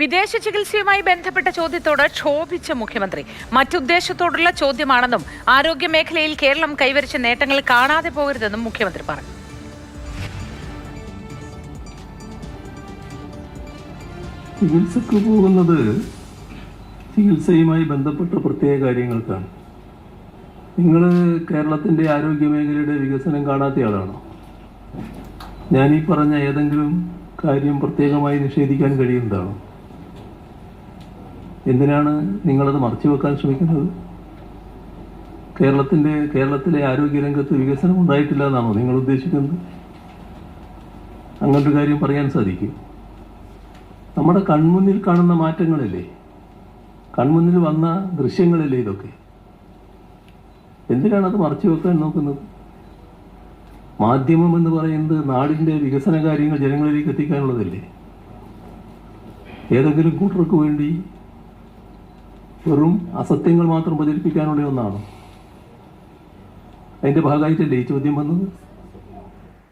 വിദേശ ചികിത്സയുമായി ബന്ധപ്പെട്ട ചോദ്യത്തോട് ക്ഷോഭിച്ച മുഖ്യമന്ത്രി മറ്റുദ്ദേശത്തോടുള്ള ചോദ്യമാണെന്നും ആരോഗ്യ മേഖലയിൽ കേരളം കൈവരിച്ച നേട്ടങ്ങൾ കാണാതെ പോകരുതെന്നും മുഖ്യമന്ത്രി പറഞ്ഞു. ചികിത്സക്ക് പോകുന്നത് ചികിത്സയുമായി ബന്ധപ്പെട്ട പ്രത്യേക കാര്യങ്ങൾക്കാണ്. നിങ്ങൾ കേരളത്തിന്റെ ആരോഗ്യ മേഖലയുടെ വികസനം കാണാത്തയാളാണോ? ഞാൻ ഈ പറഞ്ഞ ഏതെങ്കിലും കാര്യം പ്രത്യേകമായി നിഷേധിക്കാൻ കഴിയുന്നതാണോ? എന്തിനാണ് നിങ്ങളത് മറച്ചു വെക്കാൻ ശ്രമിക്കുന്നത്? കേരളത്തിലെ ആരോഗ്യരംഗത്ത് വികസനം ഉണ്ടായിട്ടില്ല എന്നാണോ നിങ്ങൾ ഉദ്ദേശിക്കുന്നത്? അങ്ങനൊരു കാര്യം പറയാൻ സാധിക്കും? നമ്മുടെ കൺമുന്നിൽ കാണുന്ന മാറ്റങ്ങളല്ലേ, കൺമുന്നിൽ വന്ന ദൃശ്യങ്ങളല്ലേ ഇതൊക്കെ. എന്തിനാണ് അത് മറച്ചു വെക്കാൻ നോക്കുന്നത്? മാധ്യമം എന്ന് പറയുന്നത് നാടിന്റെ വികസന കാര്യങ്ങൾ ജനങ്ങളിലേക്ക് എത്തിക്കാനുള്ളതല്ലേ. ഏതെങ്കിലും കൂട്ടർക്ക് വേണ്ടി വെറും അസത്യങ്ങൾ മാത്രം പ്രചരിപ്പിക്കാനുള്ള ഒന്നാണോ? അതിന്റെ ഭാഗമായിട്ടല്ലേ ഈ ചോദ്യം വന്നത്?